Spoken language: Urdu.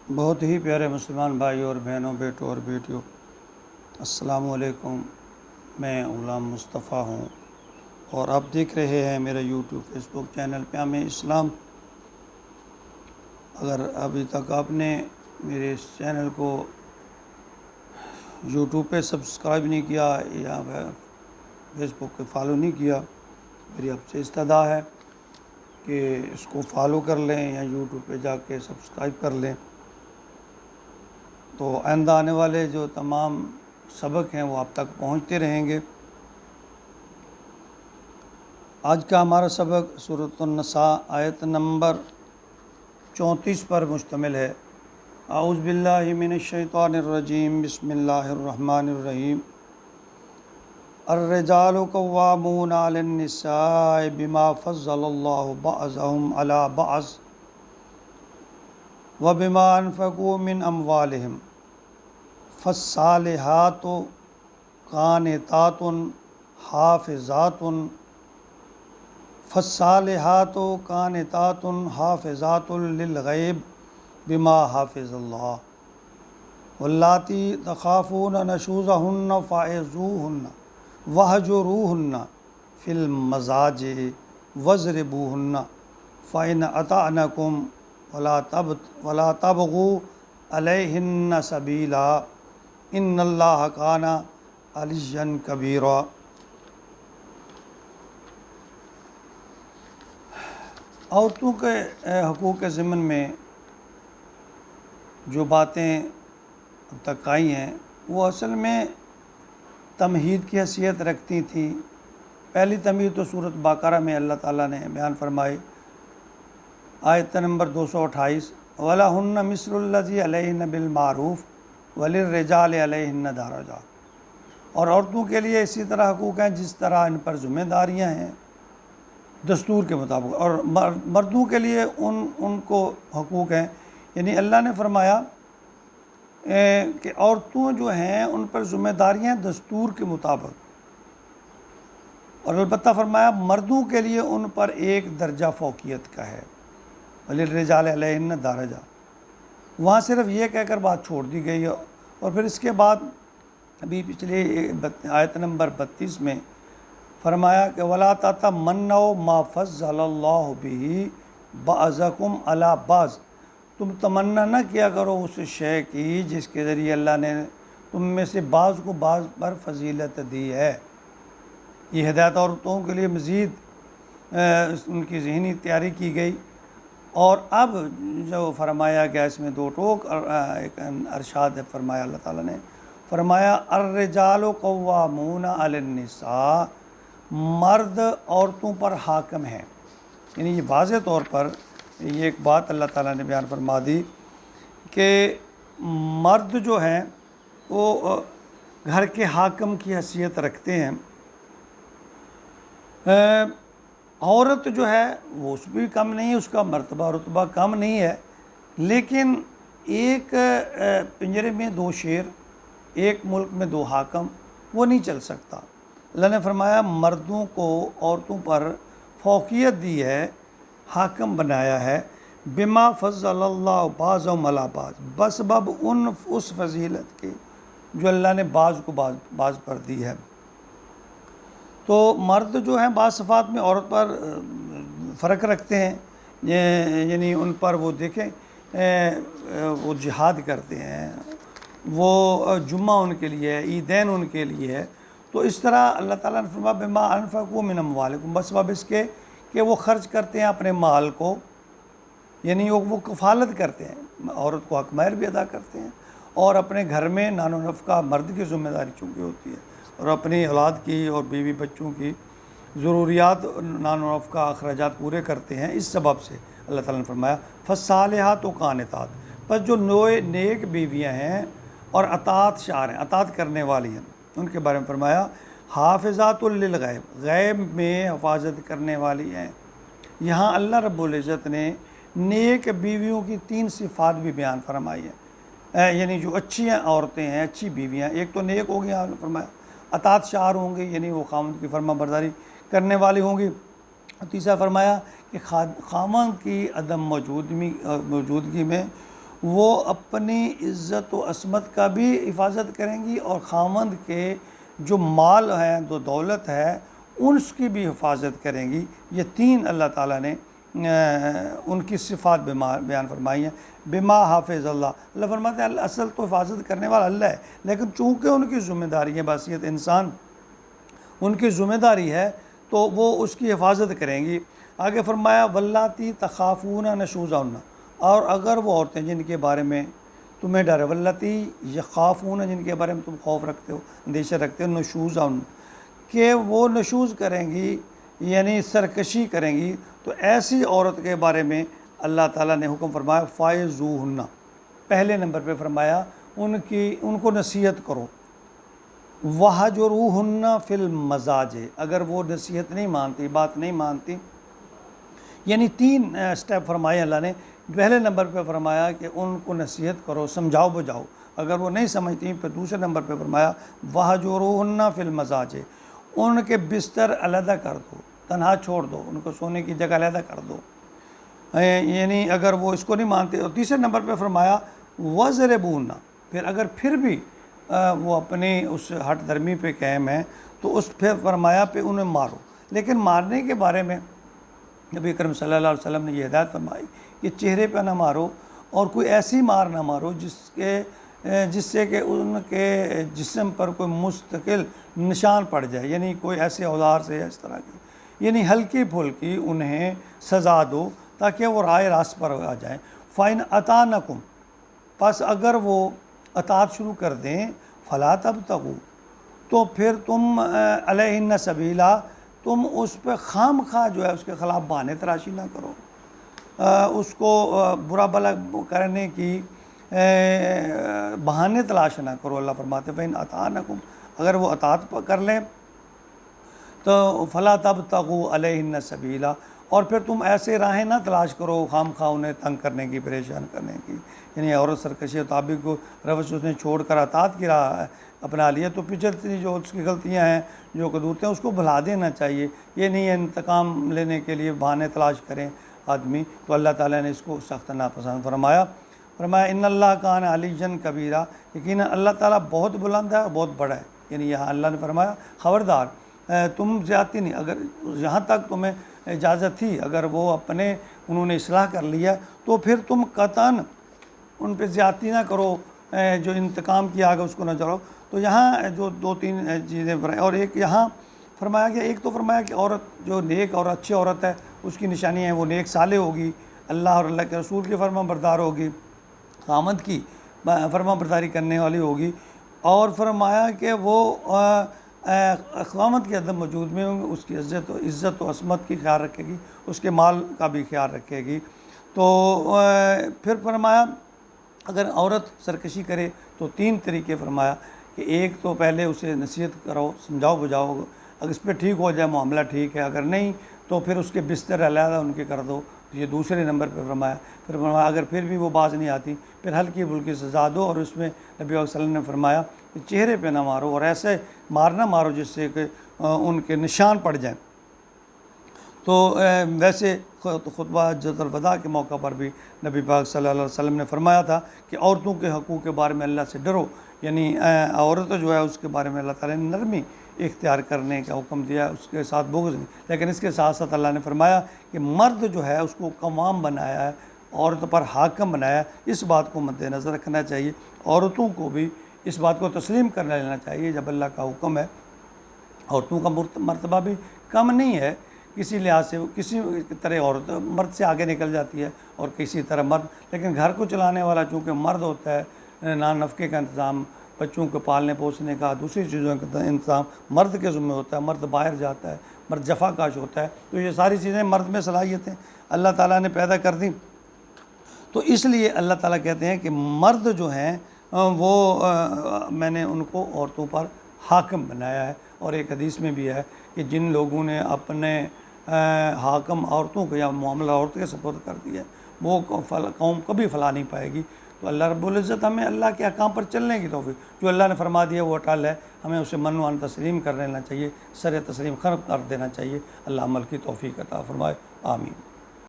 بہت ہی پیارے مسلمان بھائیوں اور بہنوں، بیٹوں اور بیٹیوں، السلام علیکم۔ میں غلام مصطفیٰ ہوں اور آپ دیکھ رہے ہیں میرا یوٹیوب فیس بک چینل پیام اسلام۔ اگر ابھی تک آپ نے میرے اس چینل کو یوٹیوب پہ سبسکرائب نہیں کیا یا فیس بک پہ فالو نہیں کیا، میری آپ سے استدعا ہے کہ اس کو فالو کر لیں یا یوٹیوب پہ جا کے سبسکرائب کر لیں، تو آئندہ آنے والے جو تمام سبق ہیں وہ آپ تک پہنچتے رہیں گے۔ آج کا ہمارا سبق سورۃ النساء آیت نمبر 34 پر مشتمل ہے۔ اعوذ باللہ من الشیطان الرجیم، بسم اللہ الرحمن الرحیم۔ الرجال قوامون علی النساء بما فضل اللہ بعضهم علی بعض وبما انفقوا من اموالہم فالصالحات قانتات حافظات حافظات للغیب بما حافظ اللہ واللاتی تخافون نشوزہن فعظوہن وہجروہن فی المضاجع واضربوہن فإن اطعنکم ولا تبغوا علیہن سبیلا ان اللہ کان علیٰ کبیرا۔ عورتوں کے حقوق کے ضمن میں جو باتیں اب تک آئی ہیں وہ اصل میں تمہید کی حیثیت رکھتی تھیں۔ پہلی تمہید تو سورۃ بقرہ میں اللہ تعالیٰ نے بیان فرمائی، آیت نمبر 228، وَلَهُنَّ مِثْلُ الَّذِي عَلَيْهِنَّ بِالْمَعْرُوفِ وَلِلرِّجَالِ عَلَيْهِنَّ دَرَجَةٌ، اور عورتوں کے لیے اسی طرح حقوق ہیں جس طرح ان پر ذمہ داریاں ہیں دستور کے مطابق، اور مردوں کے لیے ان کو حقوق ہیں۔ یعنی اللہ نے فرمایا کہ عورتوں جو ہیں ان پر ذمہ داریاں دستور کے مطابق، اور البتہ فرمایا مردوں کے لیے ان پر ایک درجہ فوقیت کا ہے، وَلِلرِّجَالِ عَلَيْهِنَّ دَرَجَةٌ۔ وہاں صرف یہ کہہ کر بات چھوڑ دی گئی، اور پھر اس کے بعد ابھی پچھلے آیت نمبر 32 میں فرمایا کہ وَلَا تَتَمَنَّوْا مَا فَضَّلَ اللَّهُ بِهِ بَعْضَكُمْ عَلَىٰ بَعْضٍ، تم تمنا نہ کیا کرو اس شے کی جس کے ذریعے اللہ نے تم میں سے بعض کو بعض پر فضیلت دی ہے۔ یہ ہدایت عورتوں کے لیے مزید ان کی ذہنی تیاری کی گئی، اور اب جو فرمایا گیا اس میں دو ٹوک ایک ارشاد فرمایا اللہ تعالیٰ نے، فرمایا الرجال قوامون علی النساء، مرد عورتوں پر حاکم ہیں۔ یعنی یہ واضح طور پر یہ ایک بات اللہ تعالیٰ نے بیان فرما دی کہ مرد جو ہیں وہ گھر کے حاکم کی حیثیت رکھتے ہیں، عورت جو ہے وہ اس بھی کم نہیں ہے، اس کا مرتبہ رتبہ کم نہیں ہے، لیکن ایک پنجرے میں دو شیر، ایک ملک میں دو حاکم، وہ نہیں چل سکتا۔ اللہ نے فرمایا مردوں کو عورتوں پر فوقیت دی ہے، حاکم بنایا ہے، بما فضل اللہ بعضهم علی بعض، بسبب اس فضیلت کے جو اللہ نے بعض کو بعض پر دی ہے۔ تو مرد جو ہیں بعض صفات میں عورت پر فرق رکھتے ہیں، یعنی ان پر وہ دیکھیں وہ جہاد کرتے ہیں، وہ جمعہ ان کے لیے ہے، عیدین ان کے لیے ہے، تو اس طرح اللہ تعالیٰ نے فرمایا بما انفقوا من اموالکم، بسبب اس کے کہ وہ خرچ کرتے ہیں اپنے مال کو، یعنی وہ کفالت کرتے ہیں، عورت کو حق مہر بھی ادا کرتے ہیں، اور اپنے گھر میں نان و نفقہ مرد کی ذمہ داری چونکہ ہوتی ہے، اور اپنی اولاد کی اور بیوی بچوں کی ضروریات نان و نفقہ اخراجات پورے کرتے ہیں۔ اس سبب سے اللہ تعالیٰ نے فرمایا فالصالحات قانتات، پس جو نیک بیویاں ہیں اور اطاعت شار ہیں، اطاعت کرنے والی ہیں، ان کے بارے میں فرمایا حافظات للغیب، غیب میں حفاظت کرنے والی ہیں۔ یہاں اللہ رب العزت نے نیک بیویوں کی 3 صفات بھی بیان فرمائی ہیں، یعنی جو اچھی عورتیں ہیں، اچھی بیویاں، ایک تو نیک ہوگی، آپ نے فرمایا اطاعت شار ہوں گی، یعنی وہ خاوند کی فرما برداری کرنے والی ہوں گی، تیسرا فرمایا کہ خاوند کی عدم موجودگی میں وہ اپنی عزت و عصمت کا بھی حفاظت کریں گی اور خاوند کے جو مال ہیں جو دولت ہے اس کی بھی حفاظت کریں گی۔ یہ تین اللہ تعالیٰ نے ان کی صفات بیان فرمائی ہیں۔ بما حافظ اللہ، اللہ فرماتے ہیں اصل تو حفاظت کرنے والا اللہ ہے، لیکن چونکہ ان کی ذمہ داری ہے، بحیثیت انسان ان کی ذمہ داری ہے تو وہ اس کی حفاظت کریں گی۔ آگے فرمایا واللاتی تخافون نشوزہن، اور اگر وہ عورتیں جن کے بارے میں تمہیں ڈر ہے، واللاتی یخافون جن کے بارے میں تم خوف رکھتے ہو، اندیشہ رکھتے ہو، نشوزہن کہ وہ نشوز کریں گی یعنی سرکشی کریں گی، تو ایسی عورت کے بارے میں اللہ تعالیٰ نے حکم فرمایا فائزوہن، پہلے نمبر پہ فرمایا ان کو نصیحت کرو، وہجروہن فی المضاجع، اگر وہ نصیحت نہیں مانتی، بات نہیں مانتی، یعنی تین سٹیپ فرمائے اللہ نے۔ پہلے نمبر پہ فرمایا کہ ان کو نصیحت کرو، سمجھاؤ بجھاؤ، اگر وہ نہیں سمجھتی پھر دوسرے نمبر پہ فرمایا وہجروہن فی المضاجع، ان کے بستر علیحدہ کر دو، تنہا چھوڑ دو، ان کو سونے کی جگہ علیحدہ کر دو، یعنی اگر وہ اس کو نہیں مانتے۔ اور تیسرے نمبر پہ فرمایا وضربوہن، پھر اگر پھر بھی وہ اپنی اس ہٹ درمی پہ قائم ہیں تو اس پہ فرمایا پہ انہیں مارو، لیکن مارنے کے بارے میں نبی کریم صلی اللہ علیہ وسلم نے یہ ہدایت فرمائی کہ چہرے پہ نہ مارو اور کوئی ایسی مار نہ مارو جس سے کہ ان کے جسم پر کوئی مستقل نشان پڑ جائے، یعنی کوئی ایسے اوزار سے اس طرح کی، یعنی ہلکی پھلکی انہیں سزا دو تاکہ وہ رائے راست پر آ جائیں۔ فَإِنْ أَطَاعْنَكُمْ، پس اگر وہ اطاعت شروع کر دیں، فَلَا تَبْتَغُوا، تو پھر تم علیہن سبیلا، تم اس پہ خام خواہ جو ہے اس کے خلاف بہانے تراشی نہ کرو، اس کو برا بھلا کرنے کی بہانے تلاش نہ کرو۔ اللہ فرماتے ہیں فَإِنْ أَطَاعْنَكُمْ، اگر وہ اطاعت کر لیں تو فَلَا تَبْتَغُوا عَلَيْهِنَّ سَبِيلًا، اور پھر تم ایسے راہیں نہ تلاش کرو خام خواہ انہیں تنگ کرنے کی، پریشان کرنے کی، یعنی عورت سرکشی مطابق کو روش اس نے چھوڑ کر اطاعت کی راہ اپنا لیا تو پچھلی جو اس کی غلطیاں ہیں جو قدورتیں اس کو بھلا دینا چاہیے، یہ نہیں انتقام لینے کے لیے بہانے تلاش کریں آدمی، تو اللہ تعالیٰ نے اس کو سخت ناپسند فرمایا۔ ان اللہ کان علیٰ کبیرہ، یقیناً اللہ تعالیٰ بہت بلند ہے اور بہت بڑا ہے، یعنی یہاں اللہ نے فرمایا خبردار تم زیادتی نہیں، اگر یہاں تک تمہیں اجازت تھی، اگر وہ انہوں نے اصلاح کر لیا تو پھر تم قطعاً ان پہ زیادتی نہ کرو، جو انتقام کیا آگے اس کو نہ چڑھو۔ تو یہاں جو دو تین چیزیں اور ایک یہاں فرمایا گیا، ایک تو فرمایا کہ عورت جو نیک اور اچھی عورت ہے اس کی نشانی ہے وہ نیک صالح ہوگی، اللہ اور اللہ کے رسول کی فرما بردار ہوگی، خامد کی فرما برداری کرنے والی ہوگی، اور فرمایا کہ وہ خامد کے عدم موجود میں اس کی عزت و عصمت کی خیال رکھے گی، اس کے مال کا بھی خیال رکھے گی۔ تو پھر فرمایا اگر عورت سرکشی کرے تو تین طریقے فرمایا کہ ایک تو پہلے اسے نصیحت کرو، سمجھاؤ بجھاؤ، اگر اس پہ ٹھیک ہو جائے معاملہ ٹھیک ہے، اگر نہیں تو پھر اس کے بستر علیحدہ ان کے کر دو، یہ دوسرے نمبر پہ فرمایا۔ پھر فرمایا اگر پھر بھی وہ باز نہیں آتی پھر ہلکی پھلکی سزا دو، اور اس میں نبی صلی اللہ علیہ وسلم نے فرمایا کہ چہرے پہ نہ مارو اور ایسے مارنا مارو جس سے کہ ان کے نشان پڑ جائیں۔ تو ویسے خطبہ حجۃ الوداع کے موقع پر بھی نبی پاک صلی اللہ علیہ وسلم نے فرمایا تھا کہ عورتوں کے حقوق کے بارے میں اللہ سے ڈرو، یعنی عورت جو ہے اس کے بارے میں اللہ تعالیٰ نے نرمی اختیار کرنے کا حکم دیا، اس کے ساتھ بغض نہیں، لیکن اس کے ساتھ ساتھ اللہ نے فرمایا کہ مرد جو ہے اس کو قوام بنایا ہے، عورت پر حاکم بنایا ہے، اس بات کو مد نظر رکھنا چاہیے، عورتوں کو بھی اس بات کو تسلیم کرنا لینا چاہیے جب اللہ کا حکم ہے۔ عورتوں کا مرتبہ بھی کم نہیں ہے، کسی لحاظ سے کسی طرح عورت مرد سے آگے نکل جاتی ہے اور کسی طرح مرد، لیکن گھر کو چلانے والا چونکہ مرد ہوتا ہے، نان نفقے کا انتظام، بچوں کو پالنے پوسنے کا، دوسری چیزوں کا انتظام مرد کے ذمہ ہوتا ہے، مرد باہر جاتا ہے، مرد جفا کاش ہوتا ہے، تو یہ ساری چیزیں مرد میں صلاحیتیں اللہ تعالیٰ نے پیدا کر دیں، تو اس لیے اللہ تعالیٰ کہتے ہیں کہ مرد جو ہیں وہ میں نے ان کو عورتوں پر حاکم بنایا ہے، اور ایک حدیث میں بھی ہے کہ جن لوگوں نے اپنے حاکم عورتوں کو یا معاملہ عورت کے سپرد کر دیا وہ قوم کبھی فلاح نہیں پائے گی۔ تو اللہ رب العزت ہمیں اللہ کے احکام پر چلنے کی توفیق، جو اللہ نے فرما دیا وہ اٹل ہے، ہمیں اسے من وان تسلیم کر لینا چاہیے، سر تسلیم خراب کر دینا چاہیے۔ اللہ عمل کی توفیق عطا فرمائے، آمین۔